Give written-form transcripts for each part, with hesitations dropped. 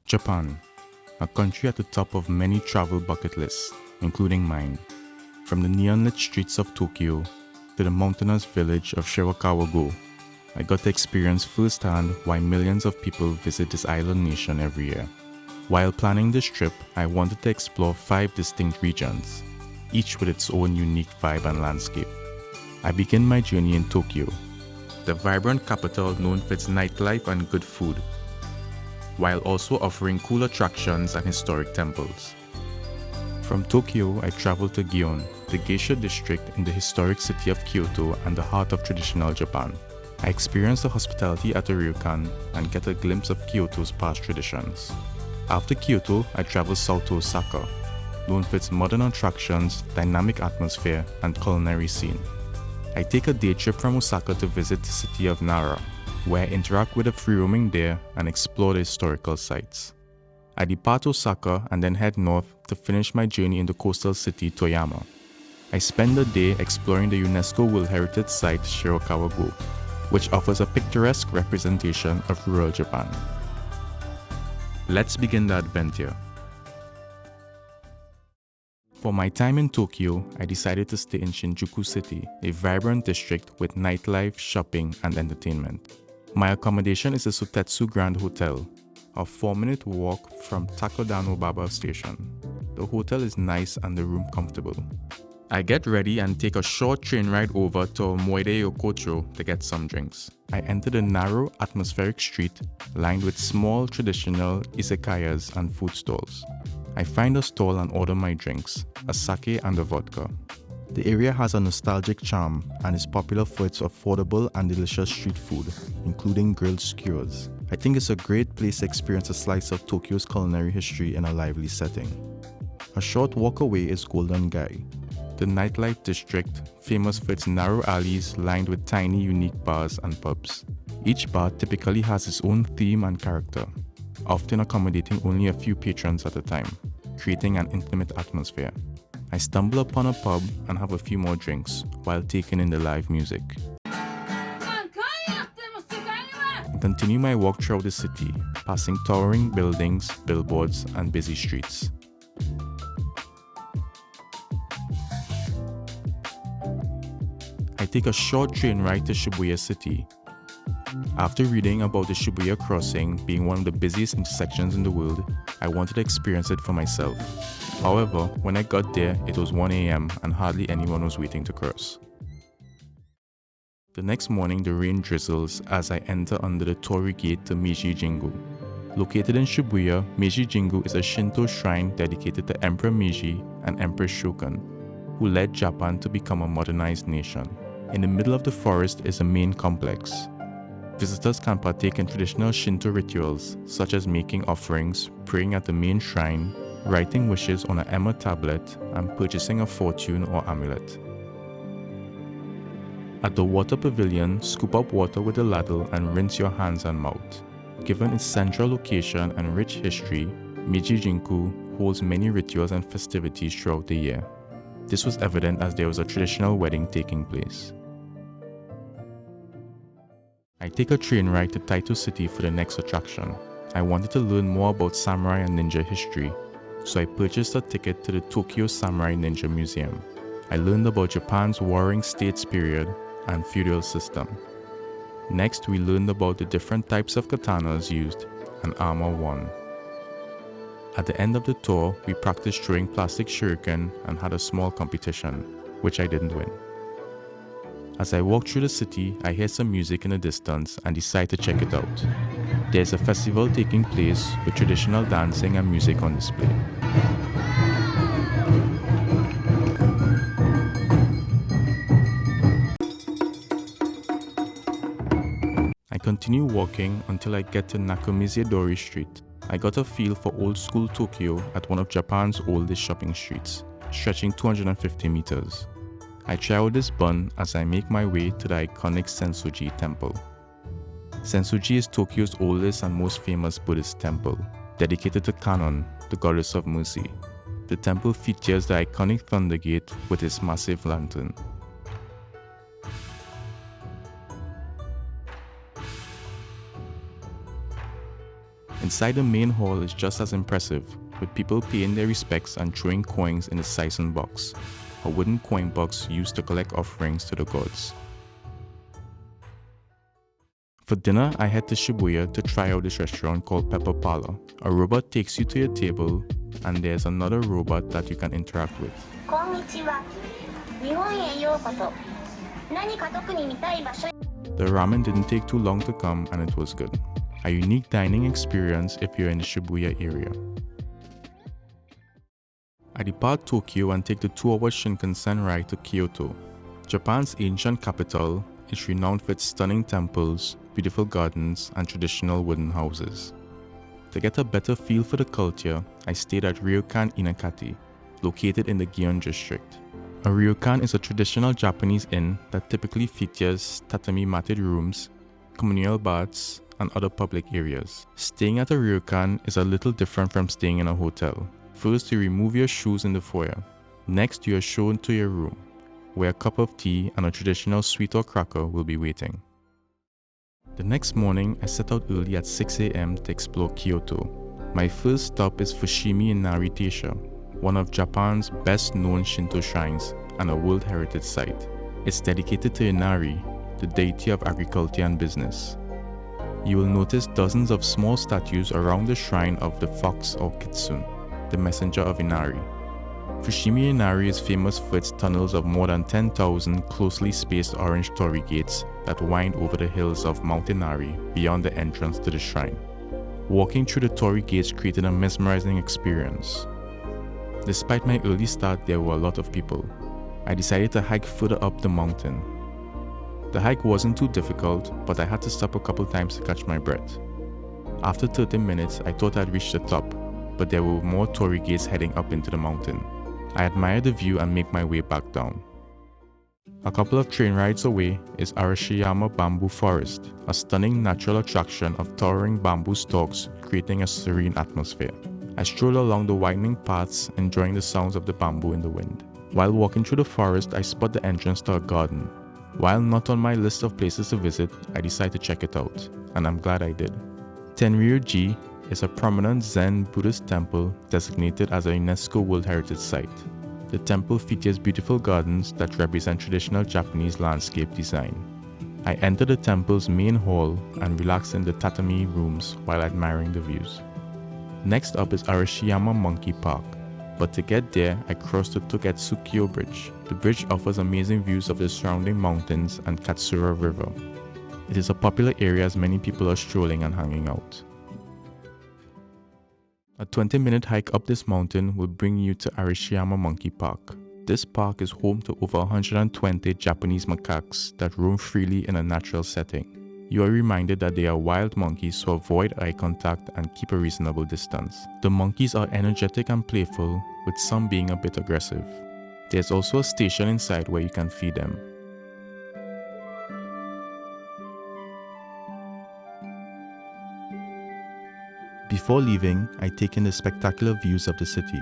Japan, a country at the top of many travel bucket lists, including mine. From the neon-lit streets of Tokyo to the mountainous village of Shirakawa-go, I got to experience firsthand why millions of people visit this island nation every year. While planning this trip, I wanted to explore 5 distinct regions, each with its own unique vibe and landscape. I began my journey in Tokyo, the vibrant capital known for its nightlife and good food, while also offering cool attractions and historic temples. From Tokyo, I traveled to Gion, the Geisha district in the historic city of Kyoto and the heart of traditional Japan. I experienced the hospitality at the Ryokan and get a glimpse of Kyoto's past traditions. After Kyoto, I traveled south to Osaka, known for its modern attractions, dynamic atmosphere, and culinary scene. I take a day trip from Osaka to visit the city of Nara, where I interact with the free-roaming deer and explore the historical sites. I depart Osaka and then head north to finish my journey in the coastal city Toyama. I spend the day exploring the UNESCO World Heritage Site Shirakawa-go, which offers a picturesque representation of rural Japan. Let's begin the adventure. For my time in Tokyo, I decided to stay in Shinjuku City, a vibrant district with nightlife, shopping, and entertainment. My accommodation is the Sotetsu Grand Hotel, a 4-minute walk from Takadanobaba station. The hotel is nice and the room comfortable. I get ready and take a short train ride over to Omoide Yokocho to get some drinks. I enter the narrow, atmospheric street lined with small, traditional izakayas and food stalls. I find a stall and order my drinks, a sake and a vodka. The area has a nostalgic charm and is popular for its affordable and delicious street food, including grilled skewers. I think it's a great place to experience a slice of Tokyo's culinary history in a lively setting. A short walk away is Golden-Gai, the nightlife district famous for its narrow alleys lined with tiny, unique bars and pubs. Each bar typically has its own theme and character, often accommodating only a few patrons at a time, creating an intimate atmosphere. I stumble upon a pub and have a few more drinks while taking in the live music. I continue my walk throughout the city, passing towering buildings, billboards, and busy streets. I take a short train ride to Shibuya City. After reading about the Shibuya Crossing being one of the busiest intersections in the world, I wanted to experience it for myself. However, when I got there, it was 1 a.m. and hardly anyone was waiting to cross. The next morning, the rain drizzles as I enter under the torii gate to Meiji Jingu. Located in Shibuya, Meiji Jingu is a Shinto shrine dedicated to Emperor Meiji and Empress Shokan, who led Japan to become a modernized nation. In the middle of the forest is a main complex. Visitors can partake in traditional Shinto rituals, such as making offerings, praying at the main shrine, writing wishes on an emma tablet, and purchasing a fortune or amulet. At the water pavilion, scoop up water with a ladle and rinse your hands and mouth. Given its central location and rich history, Meiji Jingu holds many rituals and festivities throughout the year. This was evident as there was a traditional wedding taking place. I take a train ride to Taito City for the next attraction. I wanted to learn more about samurai and ninja history, so I purchased a ticket to the Tokyo Samurai Ninja Museum. I learned about Japan's warring states period and feudal system. Next, we learned about the different types of katanas used and armor worn. At the end of the tour, we practiced throwing plastic shuriken and had a small competition, which I didn't win. As I walk through the city, I hear some music in the distance and decide to check it out. There's a festival taking place with traditional dancing and music on display. I continue walking until I get to Nakamise-dori Street. I got a feel for old school Tokyo at one of Japan's oldest shopping streets, stretching 250 meters. I try out this bun as I make my way to the iconic Sensō-ji Temple. Sensō-ji is Tokyo's oldest and most famous Buddhist temple, dedicated to Kannon, the goddess of mercy. The temple features the iconic Thunder Gate with its massive lantern. Inside the main hall is just as impressive, with people paying their respects and throwing coins in the Saisen box, a wooden coin box used to collect offerings to the gods. For dinner, I head to Shibuya to try out this restaurant called Pepper Parlor. A robot takes you to your table, and there's another robot that you can interact with. Konnichiwa. Nihon e yokoso. Nanika toku ni mitai basho. The ramen didn't take too long to come, and it was good. A unique dining experience if you're in the Shibuya area. I depart Tokyo and take the 2-hour Shinkansen ride to Kyoto. Japan's ancient capital is renowned for its stunning temples, beautiful gardens, and traditional wooden houses. To get a better feel for the culture, I stayed at Ryokan Inakatei, located in the Gion District. A ryokan is a traditional Japanese inn that typically features tatami-matted rooms, communal baths, and other public areas. Staying at a ryokan is a little different from staying in a hotel. First, you remove your shoes in the foyer. Next, you are shown to your room, where a cup of tea and a traditional sweet or cracker will be waiting. The next morning, I set out early at 6 a.m. to explore Kyoto. My first stop is Fushimi Inari Taisha, one of Japan's best-known Shinto shrines and a World Heritage Site. It's dedicated to Inari, the deity of agriculture and business. You will notice dozens of small statues around the shrine of the fox or kitsune, the messenger of Inari. Fushimi Inari is famous for its tunnels of more than 10,000 closely spaced orange torii gates that wind over the hills of Mount Inari beyond the entrance to the shrine. Walking through the torii gates created a mesmerizing experience. Despite my early start, there were a lot of people. I decided to hike further up the mountain. The hike wasn't too difficult, but I had to stop a couple times to catch my breath. After 30 minutes, I thought I'd reached the top, but there were more torii gates heading up into the mountain. I admired the view and make my way back down. A couple of train rides away is Arashiyama Bamboo Forest, a stunning natural attraction of towering bamboo stalks creating a serene atmosphere. I strolled along the winding paths, enjoying the sounds of the bamboo in the wind. While walking through the forest, I spot the entrance to a garden. While not on my list of places to visit, I decided to check it out, and I'm glad I did. Tenryu-ji is a prominent Zen Buddhist temple designated as a UNESCO World Heritage Site. The temple features beautiful gardens that represent traditional Japanese landscape design. I entered the temple's main hall and relaxed in the tatami rooms while admiring the views. Next up is Arashiyama Monkey Park, but to get there, I crossed the Toketsukyo Bridge. The bridge offers amazing views of the surrounding mountains and Katsura River. It is a popular area as many people are strolling and hanging out. A 20-minute hike up this mountain will bring you to Arashiyama Monkey Park. This park is home to over 120 Japanese macaques that roam freely in a natural setting. You are reminded that they are wild monkeys, so avoid eye contact and keep a reasonable distance. The monkeys are energetic and playful, with some being a bit aggressive. There's also a station inside where you can feed them. Before leaving, I take in the spectacular views of the city.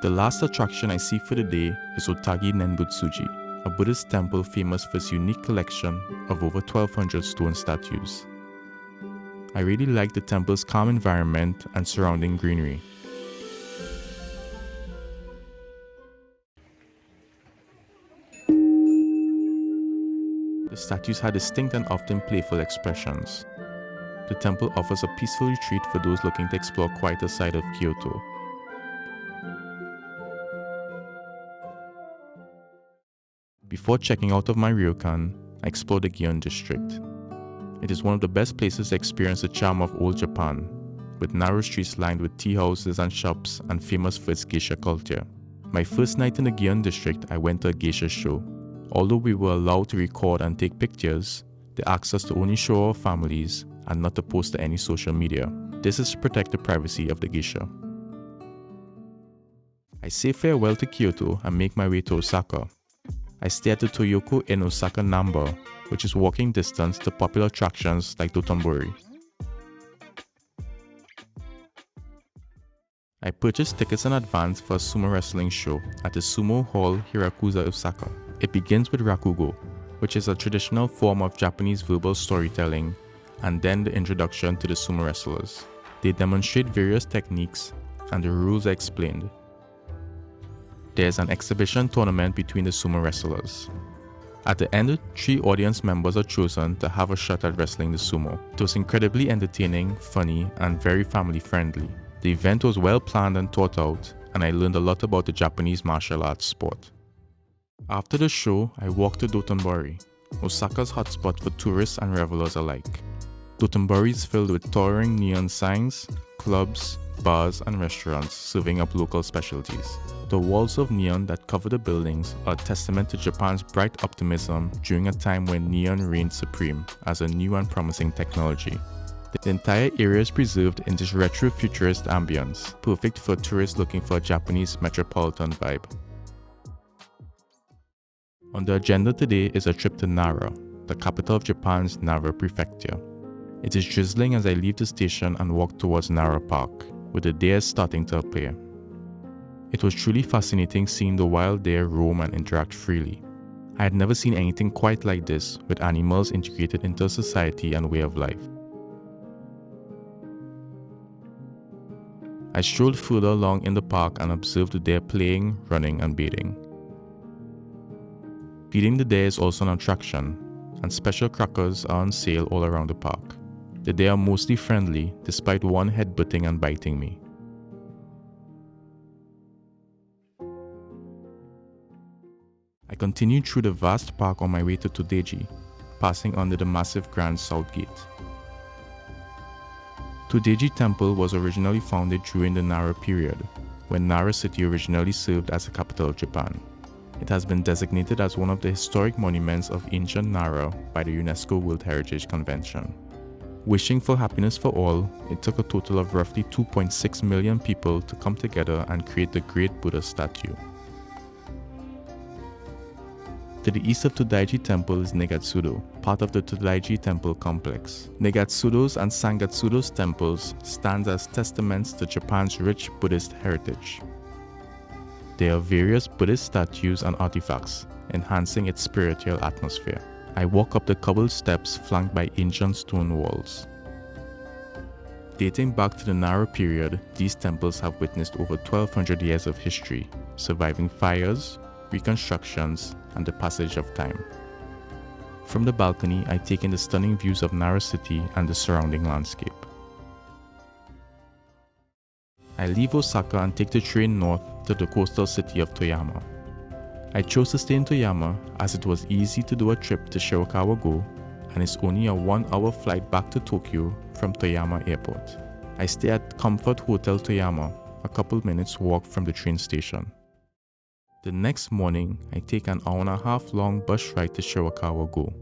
The last attraction I see for the day is Otage Nenbutsuji, a Buddhist temple famous for its unique collection of over 1,200 stone statues. I really like the temple's calm environment and surrounding greenery. The statues had distinct and often playful expressions. The temple offers a peaceful retreat for those looking to explore a quieter side of Kyoto. Before checking out of my ryokan, I explored the Gion District. It is one of the best places to experience the charm of old Japan, with narrow streets lined with tea houses and shops and famous for its geisha culture. My first night in the Gion District, I went to a geisha show. Although we were allowed to record and take pictures, they asked us to only show our families and not to post to any social media. This is to protect the privacy of the geisha. I say farewell to Kyoto and make my way to Osaka. I stay at the Toyoko in Osaka Namba, which is walking distance to popular attractions like Dotonbori. I purchased tickets in advance for a sumo wrestling show at the Sumo Hall Hirakuza, Osaka. It begins with rakugo, which is a traditional form of Japanese verbal storytelling and then the introduction to the sumo wrestlers. They demonstrate various techniques and the rules are explained. There's an exhibition tournament between the sumo wrestlers. At the end, 3 audience members are chosen to have a shot at wrestling the sumo. It was incredibly entertaining, funny, and very family friendly. The event was well planned and thought out, and I learned a lot about the Japanese martial arts sport. After the show, I walked to Dotonbori, Osaka's hotspot for tourists and revelers alike. Dotonbori is filled with towering neon signs, clubs, bars, and restaurants serving up local specialties. The walls of neon that cover the buildings are a testament to Japan's bright optimism during a time when neon reigned supreme as a new and promising technology. The entire area is preserved in this retro-futurist ambience, perfect for tourists looking for a Japanese metropolitan vibe. On the agenda today is a trip to Nara, the capital of Japan's Nara prefecture. It is drizzling as I leave the station and walk towards Nara Park, with the deer starting to appear. It was truly fascinating seeing the wild deer roam and interact freely. I had never seen anything quite like this, with animals integrated into society and way of life. I strolled further along in the park and observed the deer playing, running, and bathing. Feeding the deer is also an attraction, and special crackers are on sale all around the park. The deer are mostly friendly, despite one headbutting and biting me. I continued through the vast park on my way to Tōdai-ji, passing under the massive Grand South Gate. Tōdai-ji Temple was originally founded during the Nara period, when Nara City originally served as the capital of Japan. It has been designated as one of the historic monuments of ancient Nara by the UNESCO World Heritage Convention. Wishing for happiness for all, it took a total of roughly 2.6 million people to come together and create the Great Buddha statue. To the east of Tōdai-ji Temple is Nigatsu-do, part of the Tōdai-ji Temple complex. Nigatsu-do's and Sangatsu-do's temples stand as testaments to Japan's rich Buddhist heritage. There are various Buddhist statues and artifacts, enhancing its spiritual atmosphere. I walk up the cobbled steps flanked by ancient stone walls. Dating back to the Nara period, these temples have witnessed over 1200 years of history, surviving fires, reconstructions, and the passage of time. From the balcony, I take in the stunning views of Nara City and the surrounding landscape. I leave Osaka and take the train north to the coastal city of Toyama. I chose to stay in Toyama as it was easy to do a trip to Shirakawa-go and it's only a 1-hour flight back to Tokyo from Toyama Airport. I stay at Comfort Hotel Toyama, a couple minutes walk from the train station. The next morning, I take an 1.5-hour long bus ride to Shirakawa-go.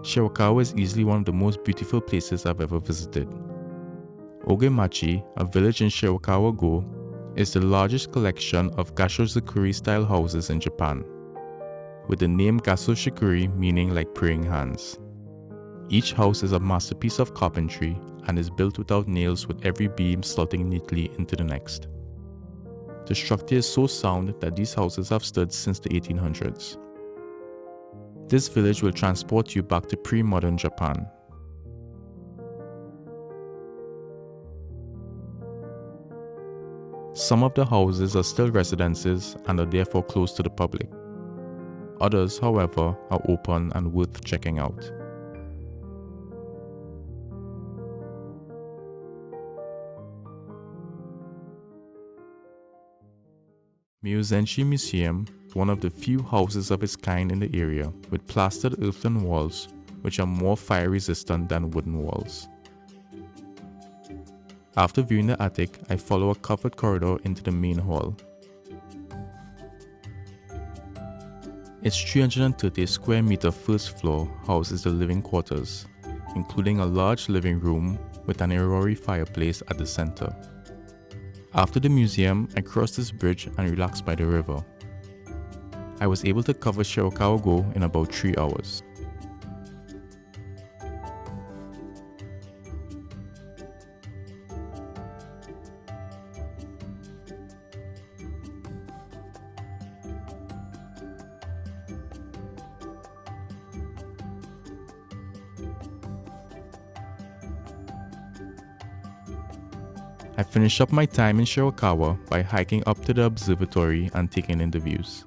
Shirakawa is easily one of the most beautiful places I've ever visited. Ogemachi, a village in Shirakawa-go, is the largest collection of Gasho-zukuri-style houses in Japan, with the name Gaso-shikuri meaning like praying hands. Each house is a masterpiece of carpentry and is built without nails, with every beam slotting neatly into the next. The structure is so sound that these houses have stood since the 1800s. This village will transport you back to pre-modern Japan. Some of the houses are still residences and are therefore closed to the public. Others, however, are open and worth checking out. Myozenji Museum, one of the few houses of its kind in the area, with plastered earthen walls which are more fire resistant than wooden walls. After viewing the attic, I follow a covered corridor into the main hall. Its 330 square meter first floor houses the living quarters, including a large living room with an Itinerary fireplace at the center. After the museum, I crossed this bridge and relaxed by the river. I was able to cover Shirakawa-go in about 3 hours. I finished up my time in Shirakawa by hiking up to the observatory and taking in the views.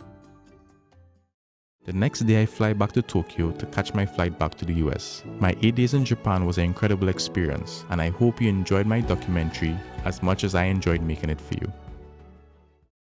The next day I fly back to Tokyo to catch my flight back to the US. My 8 days in Japan was an incredible experience, and I hope you enjoyed my documentary as much as I enjoyed making it for you.